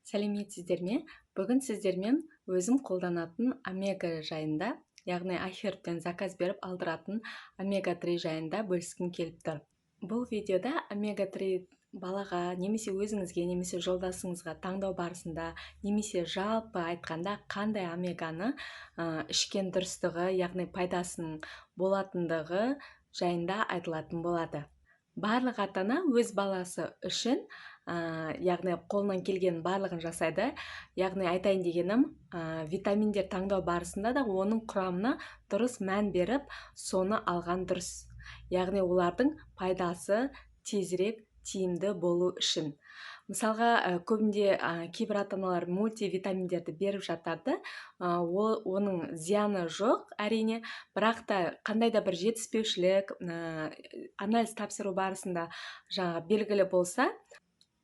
Сәлеметсіздер ме? Бүгін сіздермен өзім қолданатын омега жайында, яғни iHerb-тен заказ беріп алдыратын омега-3 жайында бөліскім келіп тұр. Бұл видеода омега-3 балаға, немесе өзіңізге, немесе жолдасыңызға таңдау барысында, немесе жалпы айтқанда қандай омеганы ішкен дұрыстығы, яғни пайдасының болатындығы жайында айтылатын болады. Барлық ата-ана өз баласы үшін яғни қолынан келген барлығын жасайды. Яғни айтайын дегенім, витаминдер таңдау барысында да оның құрамына дұрыс мән беріп, соны алған дұрыс. Яғни олардың пайдасы тезірек тиімді болу үшін. Мысалға, көбінде кейбір ата-аналар мультивитаминдерді беріп жатады. Оның зияны жоқ, әрине, бірақ та қандай да бір жетіспеушілік, анализ тапсыру барысында белгілі болса,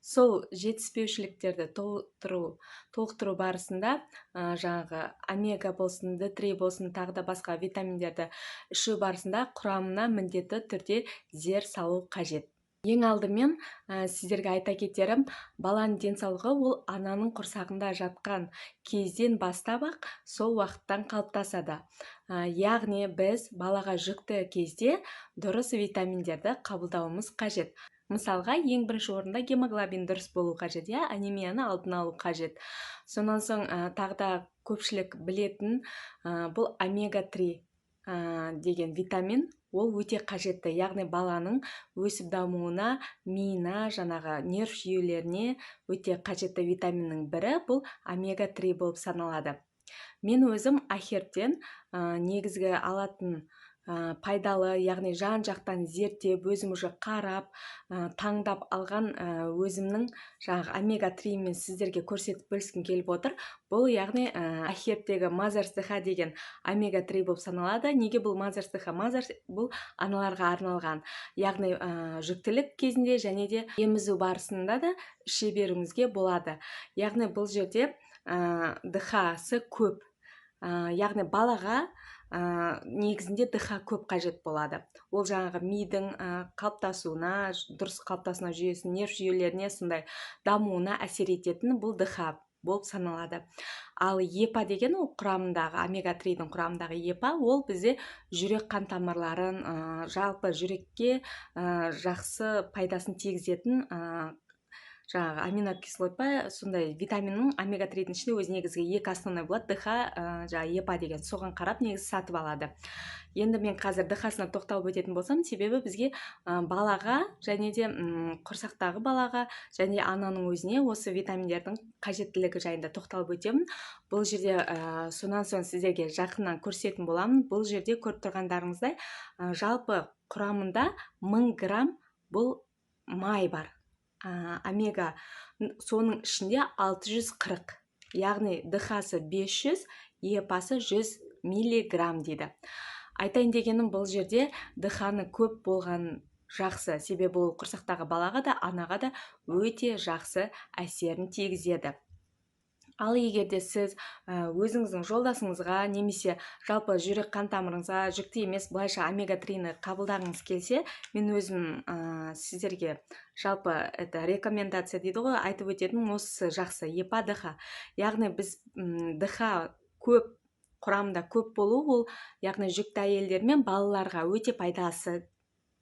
сол жетіспеушіліктерді толықтыру барысында омега болсын, D3 болсын, тағы да басқа витаминдерді ішу барысында құрамына міндетті түрде зер салу қажет. Ең алдымен сіздерге айта кетерім, баланың денсаулығы ол ананың құрсағында жатқан кезден бастап-ақ сол уақыттан қалыптасады. Яғни біз балаға жүкті кезде дұрыс витаминдерді қабылдауымыз қажет. Мысалға, ең бірінші орында гемоглобин дұрыс болу қажет, анемияны алдын алу қажет. Сонан соң тағы да көпшілік білетін бұл омега-3 деген витамин, ол өте қажетті. Яғни баланың өсіп дамуына, миына, нерв жүйелеріне өте қажетті витаминнің бірі бұл омега-3 болып саналады. Мен өзім iHerb-тен негізгі алатын пайдалы, яғни жан-жақтан зерттеп, өзім уже қарап, таңдап алған өзімнің омега-3 мен сіздерге көрсетіп бөліскім келіп отыр. Бұл яғни iHerb-тегі Mother's DH деген омега-3 болып саналады. Неге бұл Mother's DH? Mother's бұл аналарға арналған. Яғни жүктілік кезінде және де емізу барысында да іше беруіңізге болады. Яғни бұл жерде DH-сы көп. Яғни балаға негізінде DH көп қажет болады. Ол мидың қалыптасуына, дұрыс қалыптасуына жүйесін, нерв жүйелеріне сондай дамуына әсер ететін бұл DH болып саналады. Ал EPA деген ол құрамындағы, омега-3-дің құрамындағы EPA, ол бізде жүрек қан тамырларын, жалпы жүрекке жақсы пайдасын тигізетін аминокислот па, сондай витаминнің омега-3-дің ішінде өзі негізгі екі основной болады, DH, EPA деген, соған қарап негізі сатып алады. Енді мен қазір DH-сына тоқталып өтетін болсам, себебі бізге балаға және де құрсақтағы балаға және ананың өзіне осы витаминдердің қажеттілігі жайында тоқталып өтемін. Бұл жерде сонан соң сіздерге жақыннан көрсететін боламын. Бұл жерде көріп тұрғандарыңыздай жалпы құрамында 1000 грамм бұл май бар. Омега соның ішінде 640, яғни DH-сы 500, EPA-сы 100 миллиграмм дейді. Айтайын дегенім, бұл жерде DH-ны көп болған жақсы, себебі ол құрсақтағы балаға да, анаға да өте жақсы әсерін тигізеді. Ал егер де сіз өзіңіздің жолдасыңызға, немесе жалпы жүрек қан тамырыңызға жүкті емес, былайша омега-3-ні қабылдағыңыз келсе, мен өзім сіздерге жалпы рекомендация дейді ғой, айтып өтетін осы жақсы EPA, DH. Яғни біз DH көп, құрамында көп болу, ол яғни жүкті әйелдер мен балаларға өте пайдасы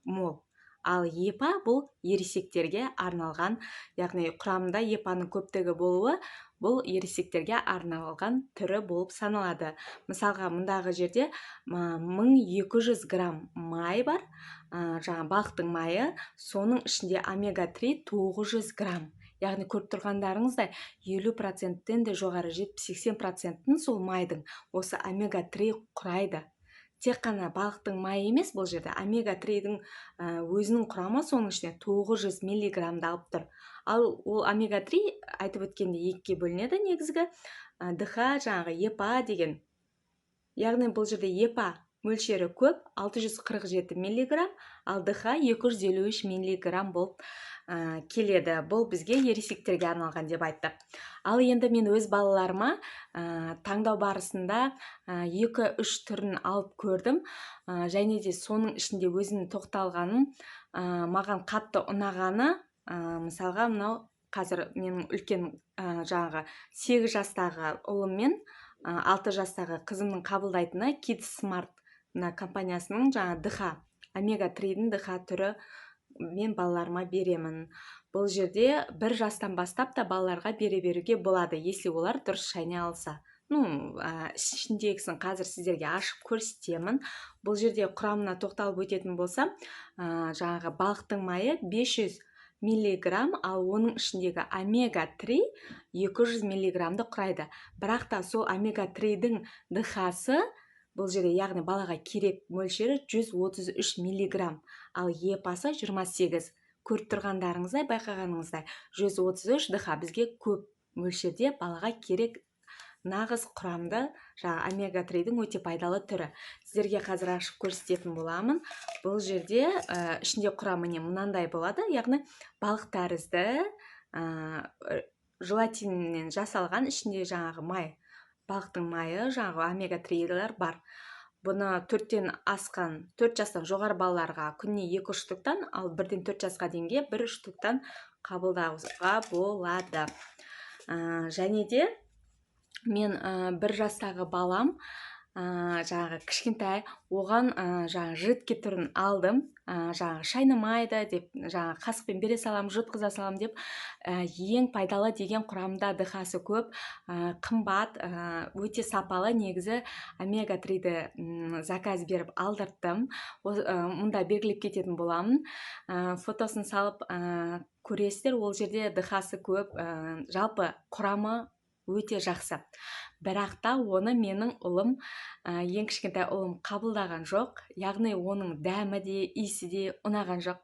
мол. Ал EPA бұл ересектерге арналған, яғни құрамында EPA-ның көптігі болуы, бұл ересектерге арналған түрі болып саналады. Мысалға, мұндағы жерде 1200 грамм май бар, балықтың майы, соның ішінде омега-3 900 грамм. Яғни көріп тұрғандарыңыздай 50%-тен де жоғары, 70-80%-ін сол майдың осы омега-3 құрайды. Тек қана балықтың майы емес, бұл жерде омега-3-дің өзінің құрамы соның ішінде 900 миллиграммды алып тұр. Ал ол омега-3 айтып өткенде екіге бөлінеді негізгі, DH, EPA деген. Яғни бұл жерде EPA мөлшері көп, 647 миллиграмм, ал DH 253 миллиграмм болып келеді. Бұл бізге ересектерге арналған деп айттық. Ал енді мен өз балаларыма таңдау барысында 2-3 түрін алып көрдім, және де соның ішінде өзінің тоқталғаным, маған қатты ұнағаны, мысалға мынау қазір менің үлкен жаңағы 8 жастағы ұлым мен 6 жастағы қызымның қабылдайтыны Kids Smart компаниясының жаңа ДХ омега 3-дің ДХ түрі мен балаларыма беремін. Бұл жерде 1 жастан бастап та балаларға беруге болады, если олар дұрыс шайнай алса. Ішіндегісін қазір сіздерге ашып көрсетемін. Бұл жерде құрамына тоқталып өтетін болсам, жаңағы балықтың майы 500 миллиграмм, ал оның ішіндегі омега 3 200 миллиграммды құрайды. Бірақ та сол омега 3-дің ДХ-сы бұл жерде, яғни балаға керек мөлшері 133 миллиграмм, ал епасы 28. Көріп тұрғандарыңыздай, байқағаныңыздай, 133 ДХ бізге көп мөлшерде балаға керек нағыз құрамды жаңа омега 3-дің өте пайдалы түрі. Сіздерге қазір ашып көрсететін боламын. Бұл жерде ішінде құрамы мынандай болады, яғни балық тәрізді желатиннен жасалған, ішінде жаңағы май, балықтың майы, жаңағы омега 3-лер бар. Бұны 4 жастан жоғары балаларға күніне 2 штуктан, ал 1-ден 4 жасқа дейінге 1 штуктан қабылдауға болады. Және де мен 1 жастағы балам, жаңағы кішкентай, оған жаңағы жидкий түрін алдым, жаңағы шайнамайды деп, жаңағы қасықпен бере салам, жұтқыза салам деп, ең пайдалы деген құрамда ДХ-сы көп, қымбат, өте сапалы негізі омега 3-ді заказ беріп алдырттым. Мұнда белгілеп кететін боламын. Фотосын салып көресіздер, ол жерде ДХ-сы көп, жалпы құрамы өте жақсы. Бірақ та оны менің ұлым, ең кішкентай ұлым қабылдаған жоқ. Яғни оның дәмі де, иісі де ұнаған жоқ.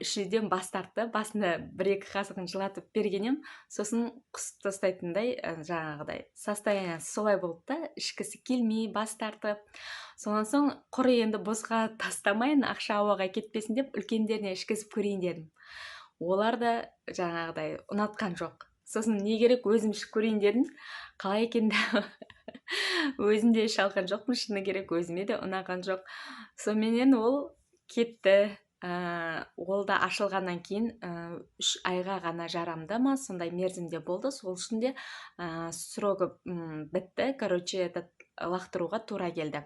Ішуден бас тартты. Басында 1-2 қасығын жылатып бергенем, сосын құсып тастайтындай, жаңағыдай состояниясы солай болды да, ішкісі келмей, бас тартып. Сонан соң құр енді босқа тастамайын, ақша ауаға кетпесін деп, үлкендеріне ішкізіп көрейін дедім. Олар да жаңағыдай ұнатқан жоқ. Сосын не керек, өзім ішіп көрейін дедім. Қалай екен де өзім де іше алған жоқпын, шыны керек, өзіме де ұнаған жоқ. Сонымен ол кетті. Ол да ашылғаннан кейін 3 айға ғана жарамды ма, сондай мерзімде болды. Сол үшін де срогы бітті. Короче, лақтыруға тура келді.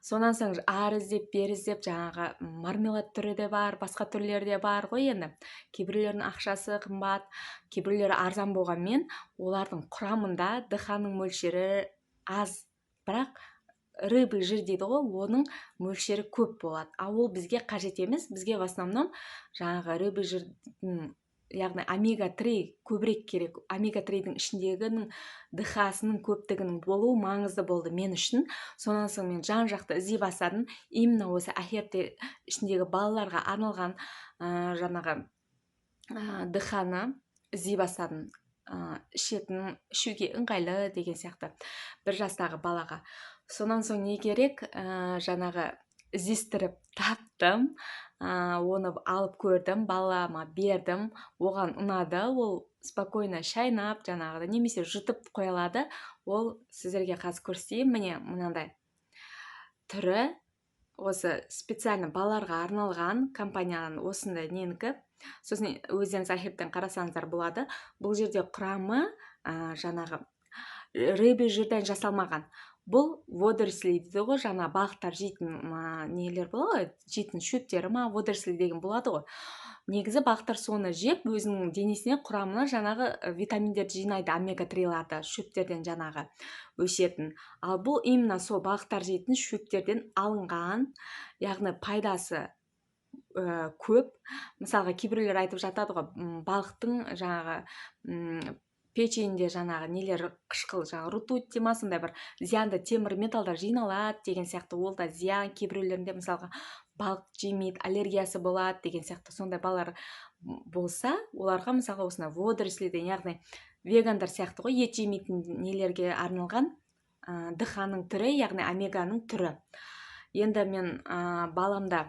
Сонан соң іздеп, бер іздеп, жаңағы мармелад түрі де бар, басқа түрлері де бар ғой енді. Кейбіреулердің ақшасы қымбат, кейбіреулері арзан болғанмен, олардың құрамында ДХ-ның мөлшері аз. Бірақ рыбы жир дейді ғой, оның мөлшері көп болады. Ал ол бізге қажет емес, бізге в основном жаңағы рыбы жирдің, яғни омега 3 көбірек керек. Омега 3-дің ішіндегінің ДХ-сының көптігінің болуы маңызды болды мен үшін. Сонан соң мен жан-жақты іздей бастадым. Именно осы ахерте ішіндегі балаларға арналған жаңағы ДХ-ны іздей бастадым. Ішуге ыңғайлы деген сияқты 1 жастағы балаға. Сонан соң не керек, жаңағы іздестіріп таптым, оны алып көрдім, балама бердім, оған ұнады, ол спокойно шайнап, жаңағыда немесе жұтып қойылады. Ол сіздерге қазір көрсетейін, міне мынандай түрі, осы специально балаларға арналған компанияның осындай ненікі. Сосын өздеріңіз ахерттен қарасаңыздар болады. Бұл жерде құрамы жаңағы рыбы жирден жасалмаған. Бұл водоросли дейді ғой, жаңа балықтар жейтін нелер болады, жейтін шөптері ма, водоросли деген болады ғой. Негізі балықтар соны жеп, өзінің денесіне құрамына жаңағы витаминдерді жинайды, омега 3-ларды, шөптерден жаңағы өсетін. Ал бұл именно сол балықтар жейтін шөптерден алынған, яғни пайдасы көп. Мысалға, кейбіреулер айтып жатады ғой, балықтың жаңағы печеньде жаңағы нелер қышқыл, жаңағы ртуть дема, сондай бір зиянды темір металдар жиналады деген сияқты. Ол да зиян. Кейбіреулерінде мысалға балық жемейді, аллергиясы болады деген сияқты. Сондай балалар болса, оларға мысалға осындай водорослиден, яғни вегандар сияқты ғой, ет жемейтін нелерге арналған ДХ-ның түрі, яғни омеганың түрі. Енді мен баламда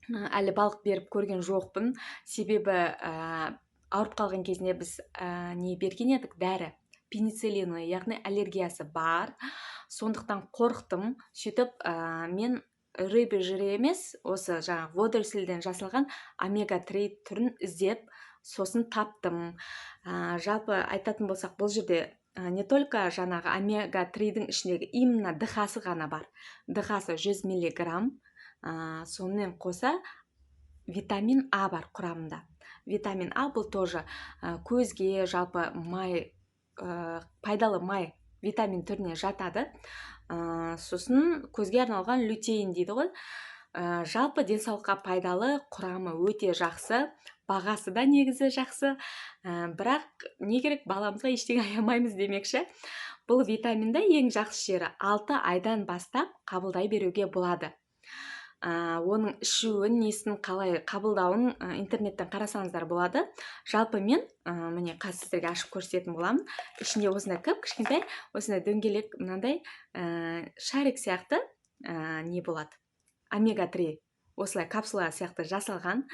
әлі балық беріп көрген жоқпын, себебі ауырып қалған кезінде біз не берген едік, дәрі, пенициллин, яғни аллергиясы бар. Сондықтан қорықтым. Сөйтіп мен рыбы жирі емес, осы жаңағы водорослиден жасалған омега 3 түрін іздеп, сосын таптым. Жалпы айтатын болсақ, бұл жерде не только жаңағы омега-3-дің ішіндегі именно дхасы ғана бар. Дхасы 100 миллиграмм, сонымен қоса витамин А бар құрамында. Витамин А бұл тоже көзге жалпы пайдалы май витамин түріне жатады. Сосын көзге арналған лютеин дейді ғой. Жалпы денсаулыққа пайдалы, құрамы өте жақсы, бағасы да негізі жақсы. Бірақ не керек, баламызға ештеңе аямаймыз демекші. Бұл витаминді ең жақсы жері 6 айдан бастап қабылдай беруге болады. Оның ішуін, несін қалай қабылдауын интернеттен қарасаңыздар болады. Жалпы мен міне қазір сіздерге ашып көрсететін боламын. Ішінде осындай кішкентай, осындай дөңгелек мынандай шарик сияқты не болады? Омега-3 осылай капсула сияқты жасалған.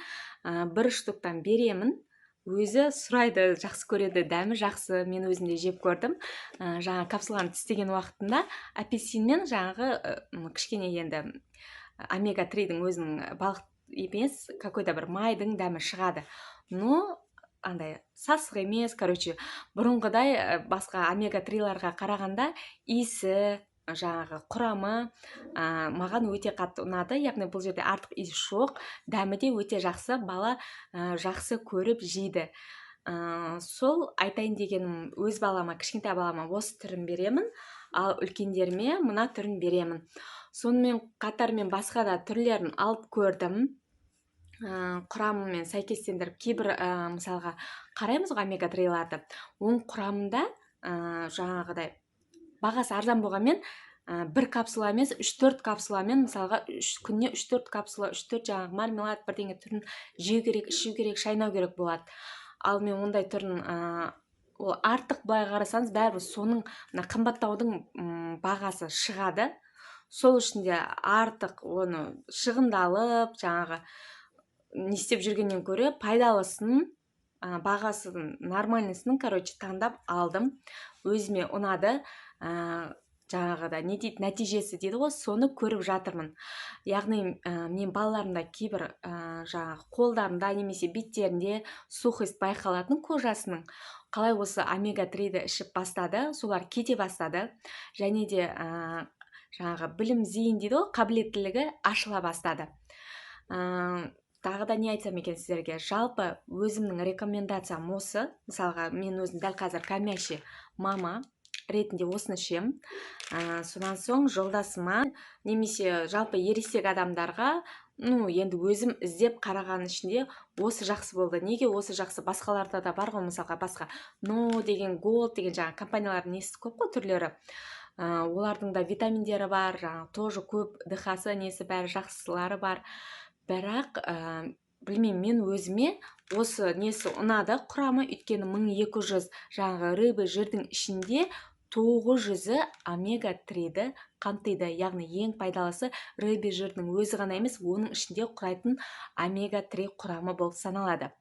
Бір штуктан беремін. Өзі сұрайды, жақсы көреді, дәмі жақсы, мен өзімде жеп көрдім. Жаңа капсуланы тістеген уақытында апельсинмен жаңағы кішкене енді омега-3-дің өзінің балық емес, какой-то бір майдың дәмі шығады. Но андай сасық емес, бұрынғыдай басқа омега-3-ларға қарағанда иісі, жаңағы құрамы маған өте қатты ұнады. Яғни бұл жерде артық иіс жоқ, дәмі де өте жақсы, бала жақсы көріп жейді. Сол айтайын дегенім, өз балама, кішкентай балама осы түрін беремін, ал үлкендеріме мына түрін беремін. Сонымен қатар мен басқа да түрлерін алып көрдім. Құрамымен сәйкестендіріп, кейбір мысалға қараймыз ғой омега-3-ларды. Оның құрамында жаңағыдай бағасы арзан болғанмен бір капсула емес, 3-4 капсуламен, мысалға күніне 3-4 капсула, 3-4 жаңағы мармелад бірдеңе түрін жеу керек, ішу керек, шайнау керек болады. Ал мен ондай түрін ол артық былай қарасаңыз, бәрібір соның қымбаттаудың бағасы шығады. Сол үшін де артық оны шығындалып, жаңағы не істеп жүргеннен көре пайдалысын, бағасын нормальнысын, таңдап алдым. Өзіме ұнады. Жаңағыда не дейді, нәтижесі дейді ғой, соны көріп жатырмын. Яғни мен балаларымда кейбір жаңағы қолдарында немесе беттерінде сухость байқалатын кожасының, қалай осы омега-3-ді ішіп бастады, солар кете бастады. Және де жаңағы білім зейін дейді ғой, қабілеттілігі ашыла бастады. Тағы да не айтсам екен сіздерге, жалпы өзімнің рекомендациям осы. Мысалға, мен өзім дәл қазір кәмәші мама ретінде осыны ішем. Сонан соң жолдасыма немесе жалпы ересек адамдарға, енді өзім іздеп қараған ішінде осы жақсы болды. Неге осы жақсы? Басқаларда да бар ғой, мысалға басқа деген, Gold деген жаңа компаниялардың несі көп қой, түрлері. Олардың да витаминдері бар, жаңағы тоже көп, дхасы несі бәрі жақсылары бар. Бірақ білмеймін, мен өзіме осы несі ұнады құрамы, өйткені 1200 жаңағы рыбы жирдің ішінде 900-і омега-3-ді қамтиды. Яғни ең пайдалысы рыбы жирдің өзі ғана емес, оның ішінде құрайтын омега-3 құрамы болып саналады.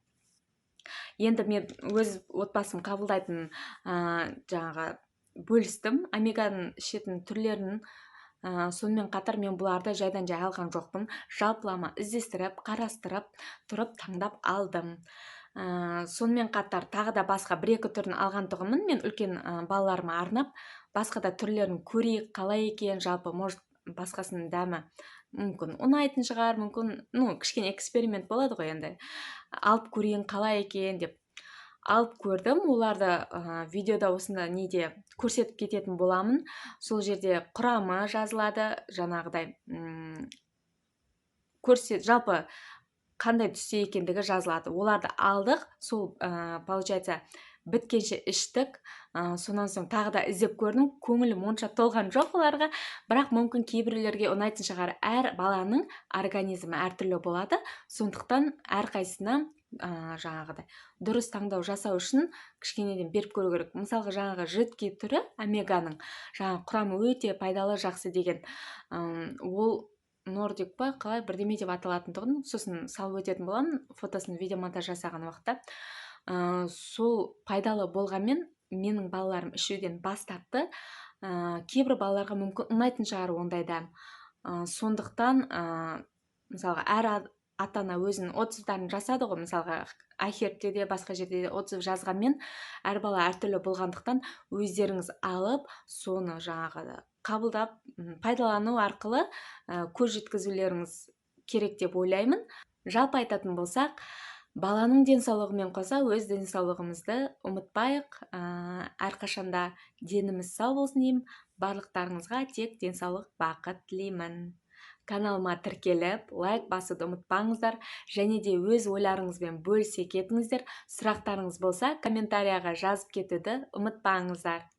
Енді мен өз отбасым қабылдайтын жаңағы бөлістім, омеганың ішетін түрлерін. Сонымен қатар мен бұларды жайдан жай алған жоқпын. Жалпылама іздестіріп, қарастырып, тұрып таңдап алдым. Сонымен қатар тағы да басқа 1-2 түрін алған тұғымын. Мен үлкен балаларыма арнап, басқа да түрлерін көрейік, қалай екен, жалпы, может, басқасының дәмі мүмкін ұнайтын шығар, мүмкін, кішкене эксперимент болады ғой енді. Алып көрейін, қалай екен деп алып көрдім. Оларды видеода осында неде көрсетіп кететін боламын. Сол жерде құрамы жазылады, жаңағыдай жалпы қандай түсте екендігі жазылады. Оларды алдық, сол получается біткенше іштік. Сонан соң тағы да іздеп көрдім. Көңілім онша толған жоқ оларға, бірақ мүмкін кейбіреулерге ұнайтын шығар. Әр баланың организмі әртүрлі болады. Сондықтан әрқайсына жаңағыдай дұрыс таңдау жасау үшін кішкенеден беріп көру керек. Мысалға, жаңағы жидкий түрі омеганың жаңағы құрамы өте пайдалы, жақсы деген, ол нордик па, қалай бірдеме деп аталатын тұғын, сосын салып өтетін боламын фотосын видеомонтаж жасаған уақытта. Сол пайдалы болғанмен менің балаларым ішуден бас тартты. Кейбір балаларға мүмкін ұнайтын шығар ондай дәм. Сондықтан мысалға әр ата ана өзінің отзывдарын жасады ғой, мысалға iHeart'те де басқа жерде де отзыв жазғанмен әр бала әртүрлі болғандықтан өздеріңіз алып соны жаңағы қабылдап пайдалану арқылы көз жеткізулеріңіз керек деп ойлаймын. Жалпы айтатын болсақ, баланың денсаулығымен қоса өз денсаулығымызды ұмытпайық. Әрқашанда деніміз сау болсын деймін. Барлықтарыңызға тек денсаулық, бақыт тілеймін. Каналыма тіркеліп, лайк басуды ұмытпаңыздар, және де өз ойларыңызбен бөлісе кетіңіздер. Сұрақтарыңыз болса, комментарияға жазып кетуді ұмытпаңыздар.